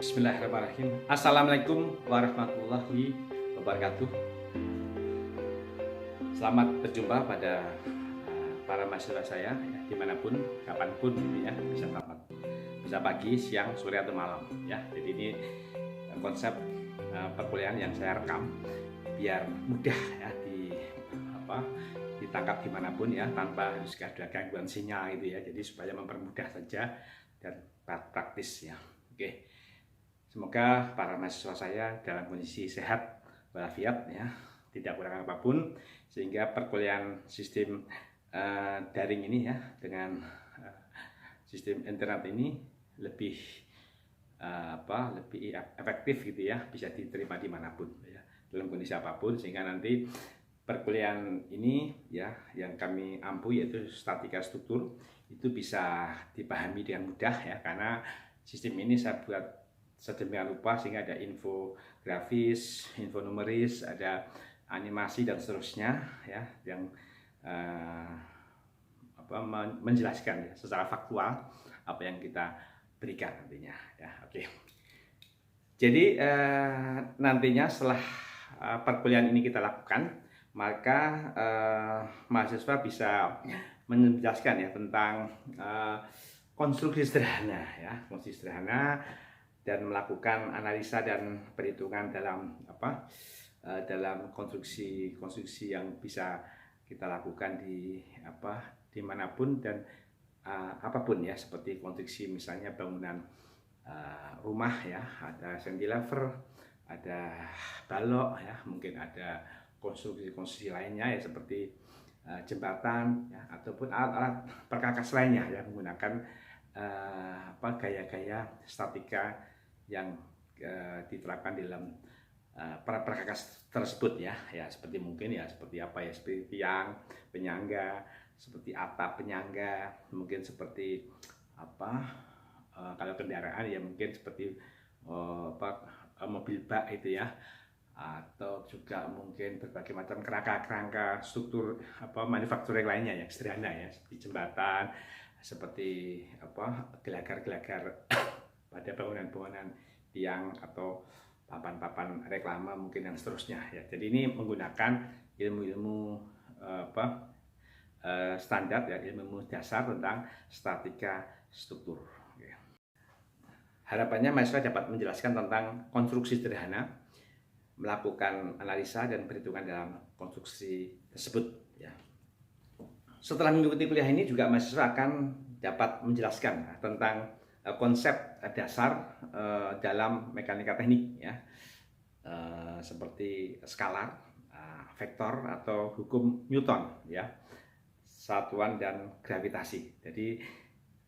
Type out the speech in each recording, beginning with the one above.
Bismillahirrahmanirrahim. Assalamualaikum warahmatullahi wabarakatuh. Selamat berjumpa pada para mahasiswa saya ya, dimanapun, kapanpun ya, bisa pagi, siang, sore atau malam ya. Jadi ini konsep perkuliahan yang saya rekam biar mudah ya ditangkap dimanapun ya, tanpa harus ada gangguan sinyal gitu ya. Jadi supaya mempermudah saja dan praktis ya. Oke. Semoga para mahasiswa saya dalam kondisi sehat walafiat ya, tidak kurang apapun, sehingga perkuliahan sistem daring ini ya, dengan sistem internet ini lebih lebih efektif gitu ya, bisa diterima dimanapun ya, dalam kondisi apapun, sehingga nanti perkuliahan ini ya, yang kami ampu yaitu statika struktur, itu bisa dipahami dengan mudah ya, karena sistem ini saya buat sedemikian rupa sehingga ada infografis, info numeris, ada animasi dan seterusnya ya, yang menjelaskan ya, secara faktual apa yang kita berikan nantinya ya. Oke. Jadi nantinya setelah perkuliahan ini kita lakukan, maka mahasiswa bisa menjelaskan ya tentang konstruksi sederhana ya, konstruksi sederhana, dan melakukan analisa dan perhitungan dalam dalam konstruksi yang bisa kita lakukan dimanapun dan apapun ya, seperti konstruksi misalnya bangunan rumah ya, ada cantilever, ada balok ya, mungkin ada konstruksi lainnya ya, seperti jembatan ya, ataupun alat-alat perkakas lainnya yang menggunakan gaya-gaya statika yang diterapkan dalam perkakas tersebut ya, seperti mungkin ya, seperti apa ya, seperti tiang penyangga, seperti atap penyangga, mungkin seperti kalau kendaraan ya mungkin seperti mobil bak itu ya, atau juga mungkin berbagai macam kerangka struktur manufakturing lainnya yang sederhana ya, seperti jembatan, seperti gelagar-gelagar pada bangunan-bangunan tiang atau papan-papan reklame mungkin dan seterusnya ya. Jadi ini menggunakan ilmu-ilmu standar ya, ilmu dasar tentang statika struktur. Harapannya mahasiswa dapat menjelaskan tentang konstruksi sederhana, melakukan analisa dan perhitungan dalam konstruksi tersebut ya. Setelah mengikuti kuliah ini juga mahasiswa akan dapat menjelaskan tentang konsep dasar dalam mekanika teknik ya, seperti skalar, vektor atau hukum Newton ya, satuan dan gravitasi. Jadi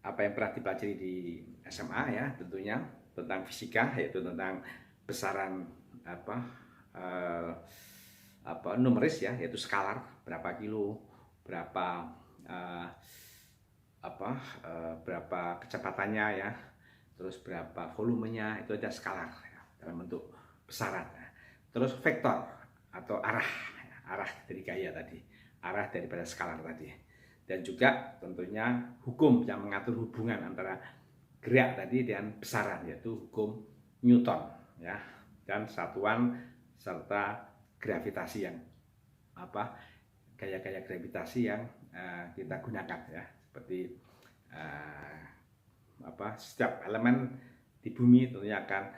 apa yang pernah dipelajari di SMA ya, tentunya tentang fisika, yaitu tentang besaran numeris ya, yaitu skalar, berapa kilo, berapa berapa kecepatannya ya, terus berapa volumenya, itu ada skalar ya, dalam bentuk besaran. Terus vektor atau arah dari gaya tadi, arah daripada skalar tadi, dan juga tentunya hukum yang mengatur hubungan antara gerak tadi dan besaran, yaitu hukum Newton ya, dan satuan serta gravitasi yang gaya-gaya gravitasi yang kita gunakan ya, seperti setiap elemen di bumi tentunya akan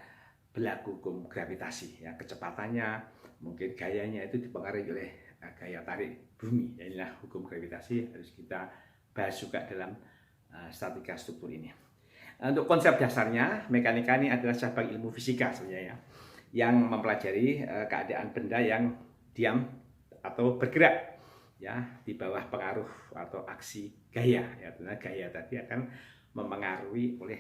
berlaku hukum gravitasi ya, kecepatannya, mungkin gayanya itu dipengaruhi oleh gaya tarik bumi ya. Inilah hukum gravitasi harus kita bahas juga dalam statika struktur ini. Untuk konsep dasarnya, mekanika ini adalah cabang ilmu fisika sebenarnya ya, yang mempelajari keadaan benda yang diam atau bergerak ya, di bawah pengaruh atau aksi gaya ya. Karena gaya tadi akan mempengaruhi oleh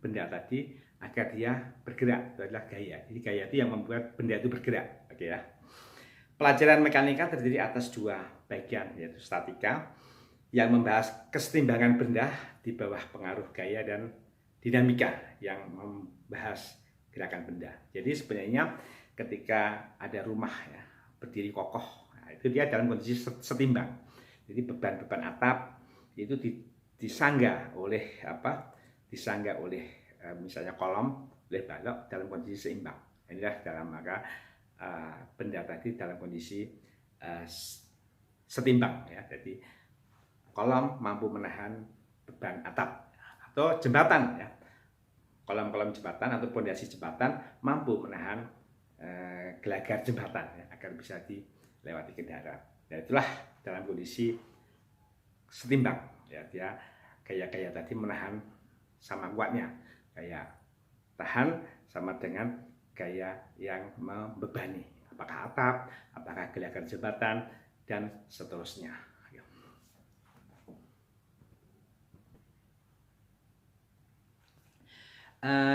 benda tadi agar dia bergerak, itu adalah gaya. Jadi gaya itu yang membuat benda itu bergerak. Oke ya. Pelajaran mekanika terdiri atas dua bagian, yaitu statika yang membahas kesetimbangan benda di bawah pengaruh gaya, dan dinamika yang membahas gerakan benda. Jadi sebenarnya ketika ada rumah ya, berdiri kokoh, itu dia dalam kondisi setimbang. Jadi beban-beban atap itu disangga oleh misalnya kolom boleh balok dalam kondisi seimbang. Inilah dalam maka benda tadi dalam kondisi setimbang ya. Jadi kolom mampu menahan beban atap atau jembatan ya. Kolom-kolom jembatan atau pondasi jembatan mampu menahan gelagar jembatan ya, agar bisa dilewati kendaraan. Ya itulah dalam kondisi setimbang ya, dia gaya-gaya tadi menahan sama kuatnya, gaya tahan sama dengan gaya yang membebani, apakah atap, apakah gelagar jembatan, dan seterusnya.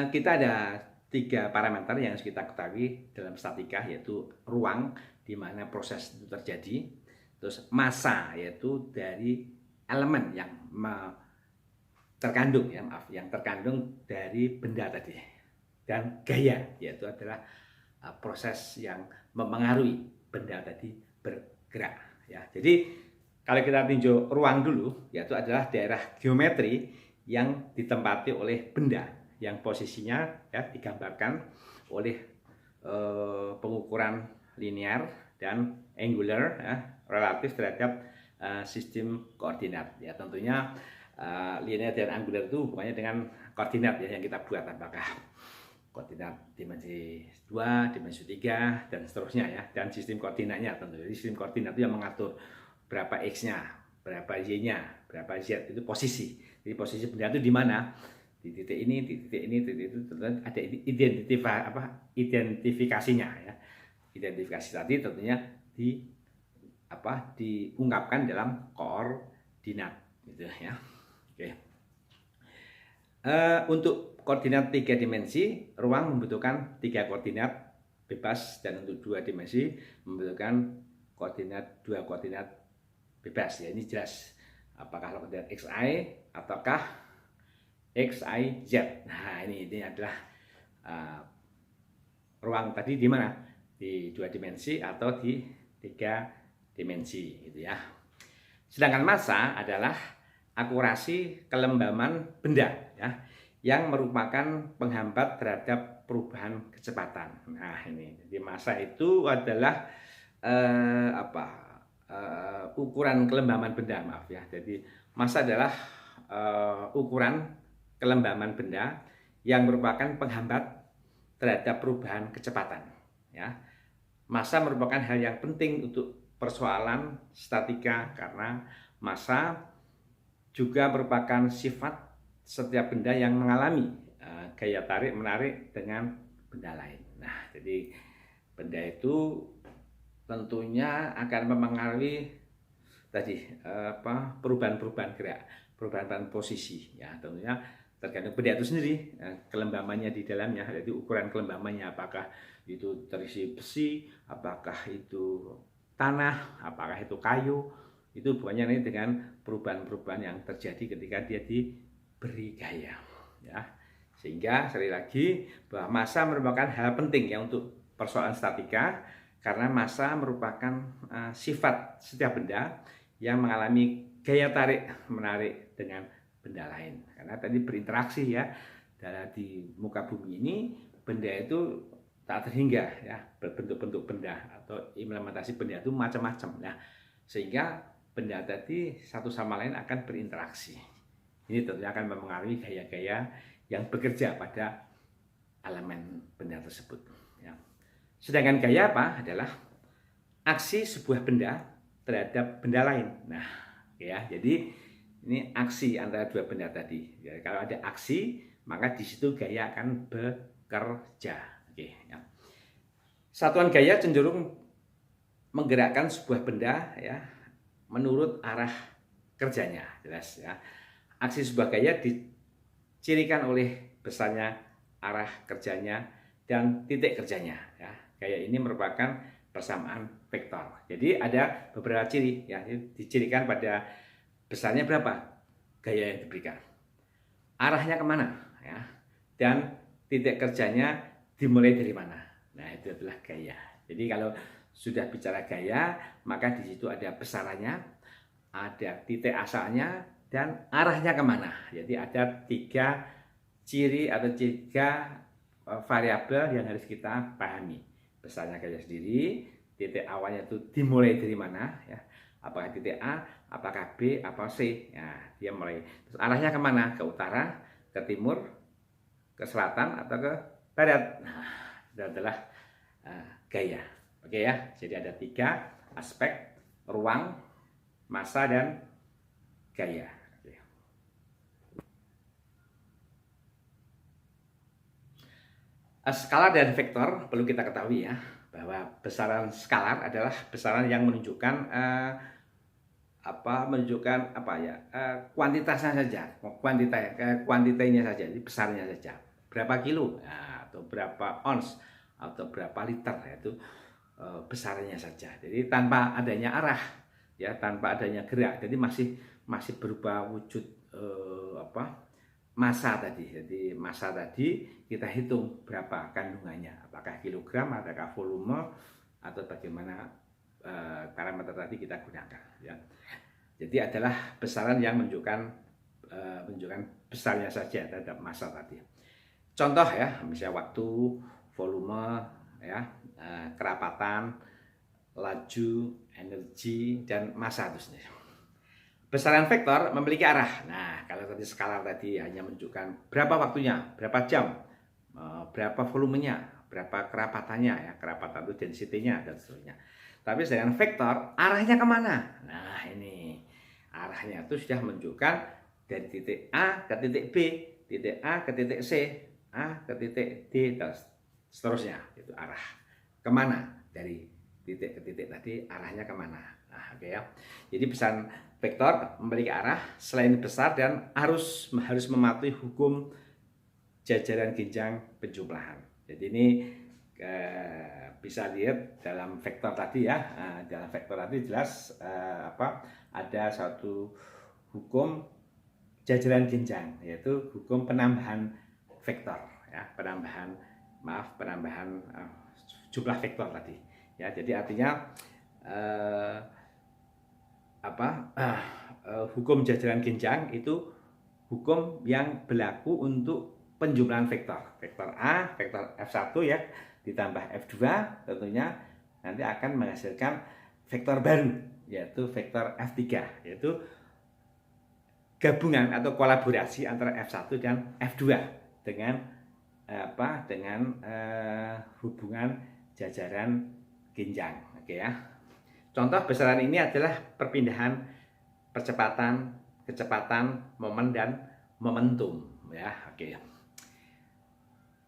Kita ada 3 parameter yang harus kita ketahui dalam statika, yaitu ruang di mana proses itu terjadi, terus massa yaitu dari elemen yang terkandung ya, yang terkandung dari benda tadi, dan gaya yaitu adalah proses yang mempengaruhi benda tadi bergerak ya. Jadi kalau kita tinjau ruang dulu, yaitu adalah daerah geometri yang ditempati oleh benda yang posisinya ya digambarkan oleh pengukuran linear dan angular ya, relatif terhadap sistem koordinat ya. Tentunya linear dan angular itu hubungannya dengan koordinat ya yang kita buat, apakah koordinat dimensi 2, dimensi 3 dan seterusnya ya, dan sistem koordinatnya tentu. Jadi sistem koordinat itu yang mengatur berapa x-nya, berapa y-nya, berapa z, itu posisi. Jadi posisi benda itu di mana? Di titik ini, di titik ini, titik itu, tentunya ada identifikasinya ya. Identifikasi tadi tentunya diungkapkan dalam koordinat gitu ya. Oke. Untuk koordinat 3 dimensi, ruang membutuhkan 3 koordinat bebas, dan untuk 2 dimensi membutuhkan koordinat 2 koordinat bebas ya. Ini jelas apakah koordinat xi ataukah XYZ. Nah, ini adalah ruang tadi di mana? Di 2 dimensi atau di 3 dimensi gitu ya. Sedangkan massa adalah akurasi kelembaman benda ya, yang merupakan penghambat terhadap perubahan kecepatan. Nah, ini. Jadi massa itu adalah ukuran kelembaman benda, maaf ya. Jadi massa adalah ukuran kelembaman benda yang merupakan penghambat terhadap perubahan kecepatan ya. Massa merupakan hal yang penting untuk persoalan statika, karena massa juga merupakan sifat setiap benda yang mengalami gaya tarik menarik dengan benda lain. Nah, jadi benda itu tentunya akan mempengaruhi tadi perubahan-perubahan gerak, perubahan posisi ya. Tentunya tergantung benda itu sendiri, kelembamannya di dalamnya, jadi ukuran kelembamannya, apakah itu terisi besi, apakah itu tanah, apakah itu kayu, itu hubungannya dengan perubahan-perubahan yang terjadi ketika dia diberi gaya ya. Sehingga sekali lagi bahwa massa merupakan hal penting ya untuk persoalan statika, karena massa merupakan sifat setiap benda yang mengalami gaya tarik menarik dengan benda lain, karena tadi berinteraksi ya. Di muka bumi ini benda itu tak terhingga ya, berbentuk-bentuk benda atau implementasi benda itu macam-macam. Nah, sehingga benda tadi satu sama lain akan berinteraksi. Ini tentunya akan mempengaruhi gaya-gaya yang bekerja pada elemen benda tersebut ya. Sedangkan gaya apa? Adalah aksi sebuah benda terhadap benda lain. Nah, ya, jadi ini aksi antara 2 benda tadi. Ya, kalau ada aksi, maka di situ gaya akan bekerja. Oke, ya. Satuan gaya cenderung menggerakkan sebuah benda ya menurut arah kerjanya, jelas ya. Aksi sebuah gaya dicirikan oleh besarnya arah kerjanya dan titik kerjanya ya. Gaya ini merupakan persamaan vektor. Jadi ada beberapa ciri ya, dicirikan pada besarnya berapa gaya yang diberikan, arahnya kemana ya, dan titik kerjanya dimulai dari mana. Nah, itu adalah gaya. Jadi kalau sudah bicara gaya, maka di situ ada besarannya, ada titik asalnya, dan arahnya kemana. Jadi ada 3 ciri atau 3 variabel yang harus kita pahami. Besarnya gaya sendiri, titik awalnya itu dimulai dari mana ya? Apakah titik A, apakah B, apa C? Ya, dia mulai. Terus arahnya kemana? Ke utara, ke timur, ke selatan, atau ke barat? Nah, itu adalah gaya. Oke ya, jadi ada 3 aspek: ruang, massa, dan gaya. Skalar dan vektor perlu kita ketahui ya, bahwa besaran skalar adalah besaran yang menunjukkan kuantitasnya saja, kuantitanya saja, jadi besarnya saja, berapa kilo atau berapa ons atau berapa liter, itu besarnya saja. Jadi tanpa adanya arah ya, tanpa adanya gerak, jadi masih berupa wujud massa tadi. Jadi massa tadi kita hitung berapa kandungannya, apakah kilogram, apakah volume, atau bagaimana parameter tadi kita gunakan ya. Jadi adalah besaran yang menunjukkan besarnya saja terhadap massa tadi. Contoh ya, misalnya waktu, volume ya, kerapatan, laju, energi, dan massa itu sendiri. Besaran vektor memiliki arah. Nah, kalau tadi skalar tadi hanya menunjukkan berapa waktunya, berapa jam, berapa volumenya, berapa kerapatannya ya, kerapatan itu density-nya dan seterusnya. Tapi dengan vektor arahnya kemana? Nah, ini arahnya itu sudah menunjukkan dari titik A ke titik B, titik A ke titik C, A ke titik D, dan seterusnya. Itu arah kemana dari titik ke titik tadi, arahnya kemana. Nah, oke ya. Jadi besaran vektor memiliki arah selain besar dan harus mematuhi hukum jajaran genjang penjumlahan. Jadi ini bisa lihat dalam vektor tadi ya. Dalam vektor tadi jelas ada suatu hukum jajaran genjang, yaitu hukum penambahan vektor ya, penambahan jumlah vektor tadi ya. Jadi artinya hukum jajaran genjang itu hukum yang berlaku untuk penjumlahan vektor. Vektor A, vektor F1 ya, ditambah F2 tentunya nanti akan menghasilkan vektor baru, yaitu vektor F3, yaitu gabungan atau kolaborasi antara F1 dan F2 dengan hubungan jajaran genjang. Oke ya. Contoh besaran ini adalah perpindahan percepatan, kecepatan, momen, dan momentum ya. Oke.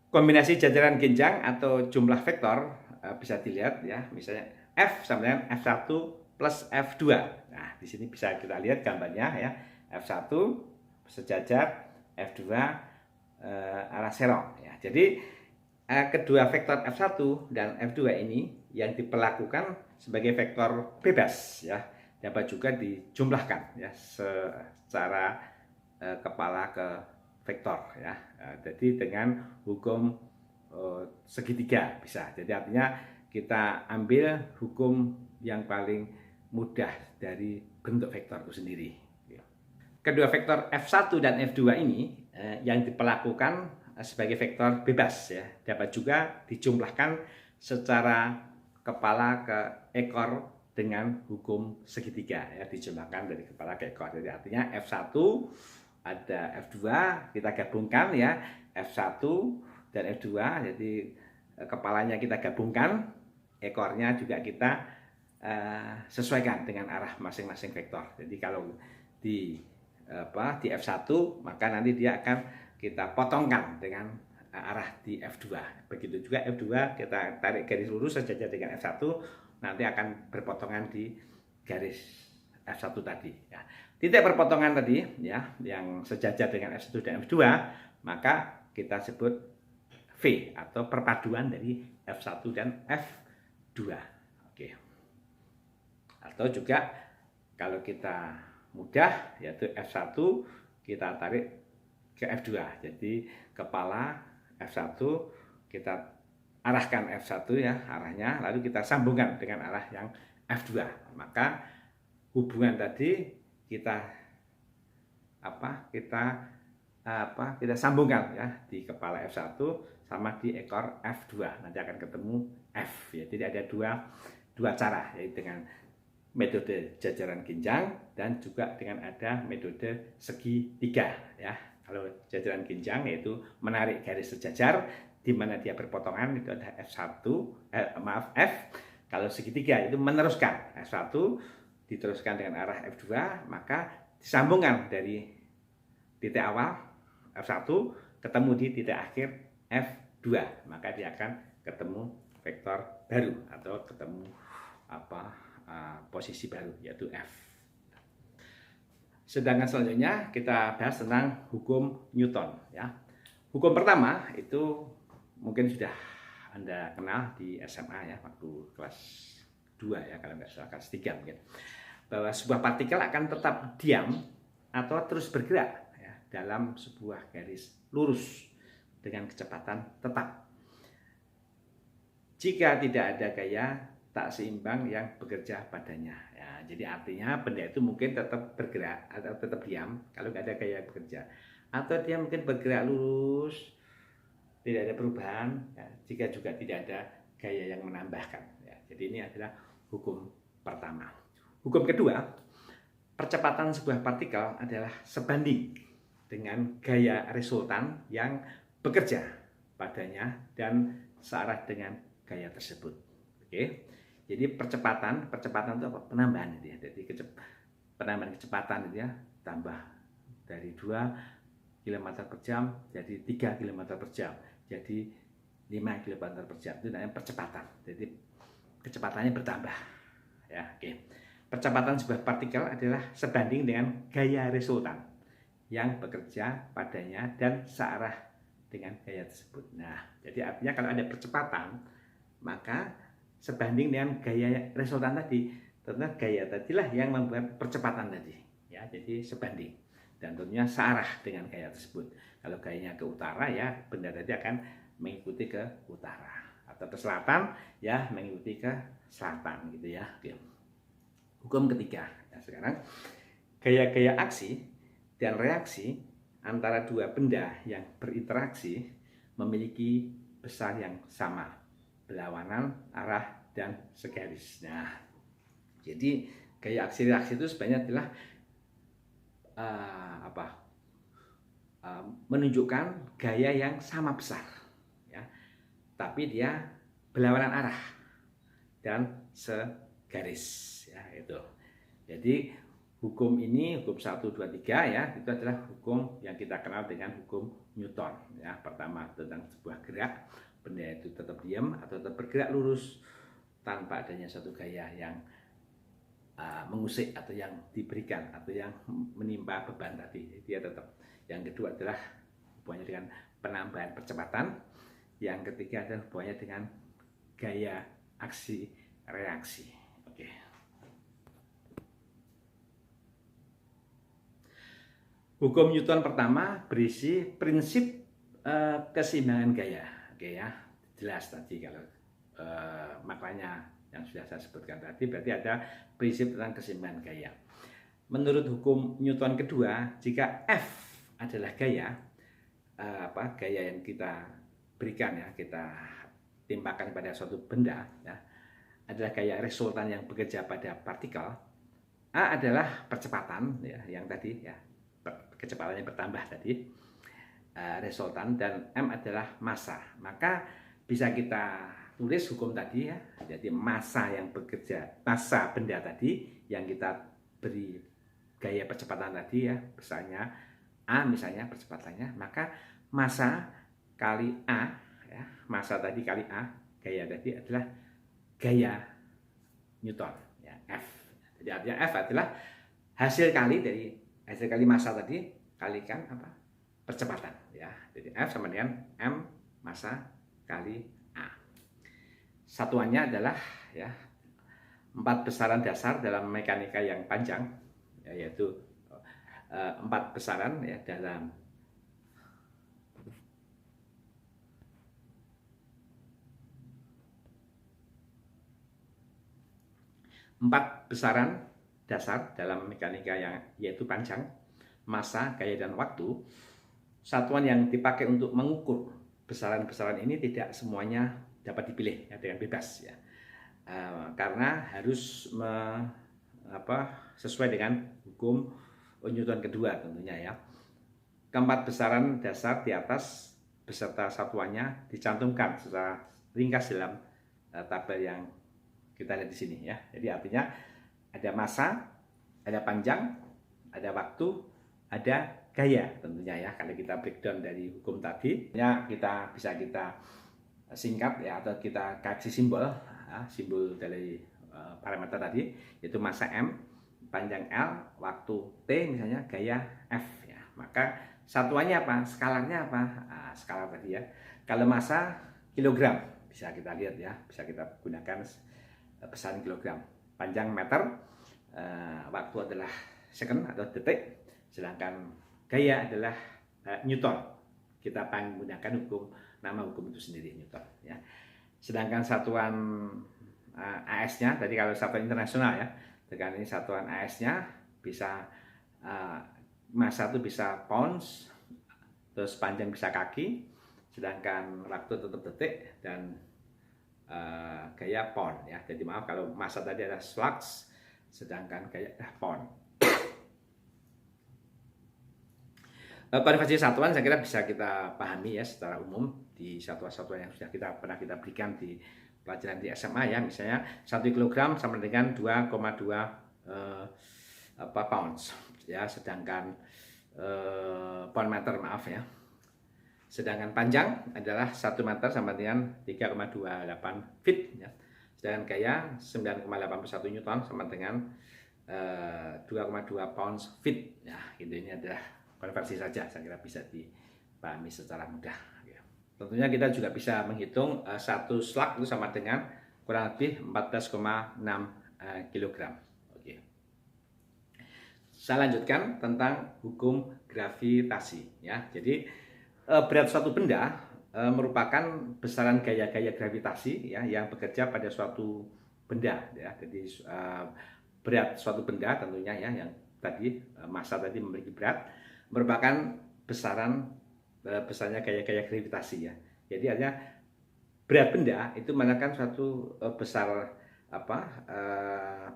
Kombinasi jajaran genjang atau jumlah vektor bisa dilihat ya, misalnya F sama dengan F1 plus F2. Nah, di sini bisa kita lihat gambarnya ya. F1 sejajar, F2 arah serong ya. Jadi kedua vektor F1 dan F2 ini yang diperlakukan sebagai vektor bebas ya, dapat juga dijumlahkan ya secara kepala ke vektor ya. Jadi dengan hukum segitiga bisa. Jadi artinya kita ambil hukum yang paling mudah dari bentuk vektor itu sendiri. Kedua vektor F1 dan F2 ini yang diperlakukan sebagai vektor bebas ya, dapat juga dijumlahkan secara kepala ke ekor dengan hukum segitiga ya, dijumlahkan dari kepala ke ekor. Jadi artinya F1 ada F2, kita gabungkan ya, F1 dan F2, jadi kepalanya kita gabungkan, ekornya juga kita sesuaikan dengan arah masing-masing vektor. Jadi kalau di F1 maka nanti dia akan kita potongkan dengan arah di F2. Begitu juga F2 kita tarik garis lurus sejajar dengan F1, nanti akan berpotongan di garis F1 tadi ya. Titik perpotongan tadi ya yang sejajar dengan F1 dan F2 maka kita sebut V atau perpaduan dari F1 dan F2. Oke. Atau juga kalau kita mudah yaitu F1 kita tarik ke F2. Jadi kepala F1 kita arahkan F1 ya arahnya, lalu kita sambungkan dengan arah yang F2. Maka hubungan tadi kita kita sambungkan ya di kepala F1 sama di ekor F2, nanti akan ketemu F ya. Jadi ada dua cara, yaitu dengan metode jajaran ginjang dan juga dengan ada metode segitiga ya. Kalau jajaran ginjang yaitu menarik garis sejajar di mana dia berpotongan, itu ada F1 F. Kalau segitiga itu meneruskan F1 diteruskan dengan arah F2, maka disambungkan dari titik awal F1 ketemu di titik akhir F2, maka dia akan ketemu vektor baru atau ketemu posisi baru, yaitu F. Sedangkan selanjutnya kita bahas tentang hukum Newton ya. Hukum pertama itu mungkin sudah Anda kenal di SMA ya, waktu kelas 2 ya, kalau nggak salah kelas 3 mungkin, bahwa sebuah partikel akan tetap diam atau terus bergerak ya, dalam sebuah garis lurus dengan kecepatan tetap jika tidak ada gaya tak seimbang yang bekerja padanya ya. Jadi artinya benda itu mungkin tetap bergerak atau tetap diam kalau nggak ada gaya bekerja, atau dia mungkin bergerak lurus tidak ada perubahan ya, jika juga tidak ada gaya yang menambahkan ya. Jadi ini adalah hukum pertama. Hukum kedua, percepatan sebuah partikel adalah sebanding dengan gaya resultan yang bekerja padanya dan searah dengan gaya tersebut. Oke. Jadi percepatan itu apa? Penambahan itu ya. Jadi penambahan kecepatan itu ya, tambah dari 2 km per jam jadi 3 km per jam, jadi 5 km per jam. Itu namanya percepatan. Jadi kecepatannya bertambah. Ya, oke. Percepatan sebuah partikel adalah sebanding dengan gaya resultan yang bekerja padanya dan searah dengan gaya tersebut. Nah, jadi artinya kalau ada percepatan, maka sebanding dengan gaya resultan tadi. Tentunya gaya tadilah yang membuat percepatan tadi. Ya, jadi sebanding. Dan tentunya searah dengan gaya tersebut. Kalau gayanya ke utara ya, benda tadi akan mengikuti ke utara. Atau ke selatan ya, mengikuti ke selatan gitu ya. Oke. Hukum ketiga. Ya, sekarang gaya-gaya aksi dan reaksi antara dua benda yang berinteraksi memiliki besar yang sama, berlawanan arah dan segaris. Nah, jadi gaya aksi reaksi itu sebenarnya adalah menunjukkan gaya yang sama besar, ya, tapi dia berlawanan arah dan segaris, ya itu. Jadi hukum ini, hukum 1, 2, 3 ya, itu adalah hukum yang kita kenal dengan hukum Newton. Ya, pertama tentang sebuah gerak, benda itu tetap diam atau tetap bergerak lurus tanpa adanya suatu gaya yang mengusik atau yang diberikan atau yang menimpa beban tadi. Dia tetap. Yang kedua adalah hubungannya dengan penambahan percepatan. Yang ketiga adalah hubungannya dengan gaya aksi reaksi. Oke. Hukum Newton pertama berisi prinsip keseimbangan gaya. Oke ya, jelas tadi kalau maknanya yang sudah saya sebutkan tadi, berarti ada prinsip tentang keseimbangan gaya. Menurut hukum Newton kedua, jika F adalah gaya, gaya yang kita berikan ya, kita timpakan pada suatu benda ya, adalah gaya resultan yang bekerja pada partikel. A adalah percepatan ya, yang tadi ya, kecepatannya bertambah tadi, resultan, dan M adalah massa. Maka bisa kita tulis hukum tadi ya, jadi massa yang bekerja, massa benda tadi yang kita beri gaya percepatan tadi ya, besarnya A misalnya percepatannya, maka massa kali A ya, massa tadi kali A, gaya tadi adalah gaya Newton ya, F. Jadi artinya F adalah hasil kali massa tadi kalikan percepatan ya. Jadi F sama dengan M massa kali A. Satuannya adalah ya 4 besaran dasar dalam mekanika yang panjang, ya, yaitu 4 besaran ya dalam dasar dalam mekanika yang yaitu panjang, massa, gaya, dan waktu. satuan yang dipakai untuk mengukur besaran-besaran ini tidak semuanya dapat dipilih ya, dengan bebas ya. Karena harus sesuai dengan hukum Newton kedua tentunya ya. Keempat besaran dasar di atas beserta satuannya dicantumkan secara ringkas dalam tabel yang kita lihat di sini ya. Jadi artinya ada massa, ada panjang, ada waktu, ada gaya tentunya ya. Kalau kita breakdown dari hukum tadi, ya kita bisa singkat ya, atau kita kasih simbol ya, simbol dari parameter tadi, yaitu massa M, panjang L, waktu T misalnya, gaya F ya. Maka satuannya apa? Skalarnya apa? Skalar tadi ya. Kalau massa kilogram, bisa kita lihat ya, bisa kita gunakan besaran kilogram. Panjang meter, waktu adalah second atau detik, sedangkan gaya adalah Newton. Kita menggunakan nama hukum itu sendiri, Newton ya. Sedangkan satuan AS-nya tadi, kalau satuan internasional ya, dengan ini satuan AS-nya bisa massa itu bisa pounds, terus panjang bisa kaki, sedangkan waktu tetap detik, dan gaya pound ya. Jadi maaf, kalau massa tadi ada slugs, sedangkan gaya pound. Konversi satuan saya kira bisa kita pahami ya secara umum di satuan-satuan yang sudah pernah kita berikan di pelajaran di SMA ya. Misalnya 1 kg sama dengan 2,2 pounds ya, sedangkan pound meter maaf ya. Sedangkan panjang adalah 1 meter sama dengan 3,28 feet ya. Sedangkan gaya 9,81 Newton sama dengan 2,2 pounds feet ya. Gitu, ini adalah konversi saja, saya kira bisa dipahami secara mudah ya. Tentunya kita juga bisa menghitung satu slug itu sama dengan kurang lebih 14,6 kg. Oke. Saya lanjutkan tentang hukum gravitasi ya. Jadi berat suatu benda merupakan besaran gaya-gaya gravitasi ya, yang bekerja pada suatu benda ya. Jadi berat suatu benda tentunya ya, yang tadi massa tadi memiliki berat, merupakan besarnya gaya-gaya gravitasi ya. Jadi artinya berat benda itu merupakan suatu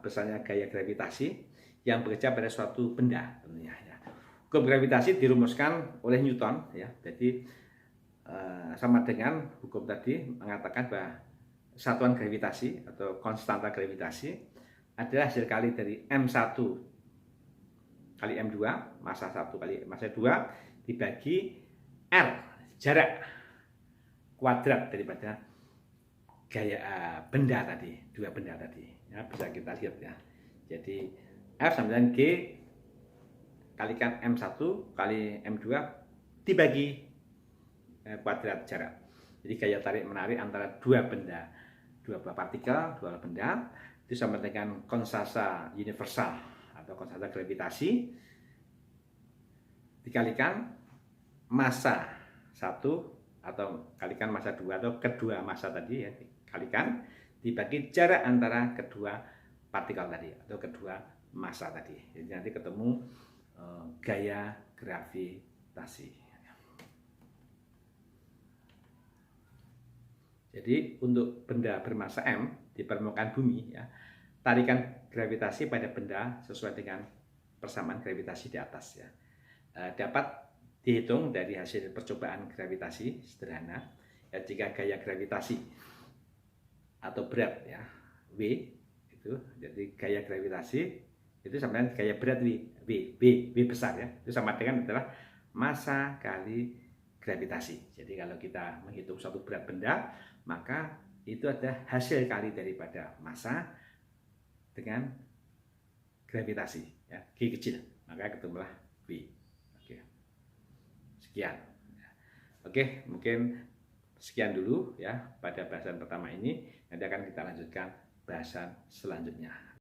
besarnya gaya gravitasi yang bekerja pada suatu benda tentunya ya. Hukum gravitasi dirumuskan oleh Newton ya. Jadi sama dengan hukum tadi mengatakan bahwa satuan gravitasi atau konstanta gravitasi adalah hasil kali dari M1 kali M2, massa 1 kali massa 2 dibagi R, jarak kuadrat daripada gaya benda tadi, dua benda tadi ya, bisa kita lihat ya. Jadi F sama dengan G kalikan M1 kali M2 dibagi kuadrat jarak. Jadi gaya tarik menarik antara dua benda, dua partikel, dua benda itu sama dengan konstanta universal atau konstanta gravitasi dikalikan massa 1 atau kalikan massa 2 atau kedua massa tadi ya, dikalikan dibagi jarak antara kedua partikel tadi atau kedua massa tadi. Jadi nanti ketemu gaya gravitasi. Jadi untuk benda bermassa M di permukaan bumi ya, tarikan gravitasi pada benda sesuai dengan persamaan gravitasi di atas ya. Dapat dihitung dari hasil percobaan gravitasi sederhana ya. Jika gaya gravitasi atau berat ya V itu, jadi gaya gravitasi itu sama dengan gaya berat V besar ya, itu sama dengan adalah massa kali gravitasi. Jadi kalau kita menghitung suatu berat benda, maka itu ada hasil kali daripada massa dengan gravitasi ya, G kecil, maka ketemulah V. Oke. Sekian. Oke, mungkin sekian dulu ya pada bahasan pertama ini. Nanti akan kita lanjutkan bahasan selanjutnya.